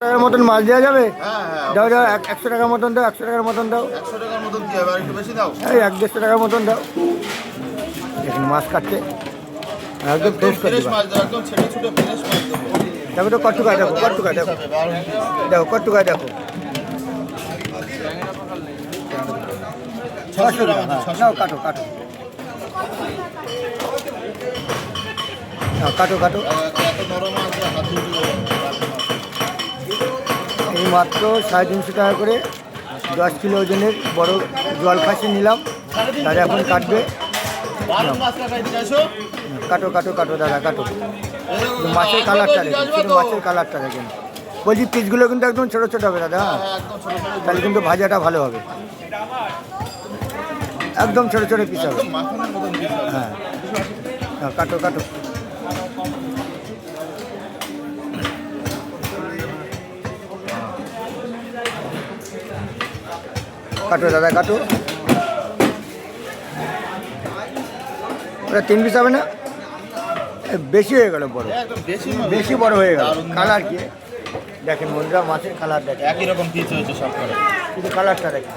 টাকার মতন মাছ দেওয়া যাবে? হ্যাঁ হ্যাঁ দাও দাও 100 টাকার মতন দাও, 100 টাকার মতন দাও। 100 টাকার মতন কি হবে, আর একটু বেশি দাও। এই 150 টাকার মতন দাও। দেখুন মাছ কাটছে, একদম ফ্রেশ করে ফ্রেশ দেবা। মাছ দাও, একদম ছেটে ছুটে ফ্রেশ মাছ দেবো। দেখো তো কত টাকা, দেখো কত টাকা, দেখো দেখো কত টাকা, দেখো 600 টাকা। নাও কাটো কাটো, নাও কাটো কাটো। এত নরম মাছ হাত দিয়ে এই মাত্র 350 টাকা করে 10 কিলো ওজনের বড় জল খাসি নিলাম। দাদা এখন কাটবে। কাটো কাটো কাটো দাদা কাটো। মাছের কালারটা দেখুন, শুধু মাছের কালারটা দেখেন। বলছি পিসগুলো কিন্তু একদম ছোটো ছোটো হবে দাদা, তাহলে কিন্তু ভাজাটা ভালো হবে। একদম ছোটো ছোটো পিস হবে। হ্যাঁ কাটো কাটো। কাটো দাদা কাটো। ওটা 3 পিস হবে না? বেশি হয়ে গেল, বড় বেশি বড় হয়ে গেল। কালার কি দেখেন বন্ধুরা, মাছের কালার দেখেন, একই রকম পিস হয়েছে সব করে, কিন্তু কালারটা দেখেন।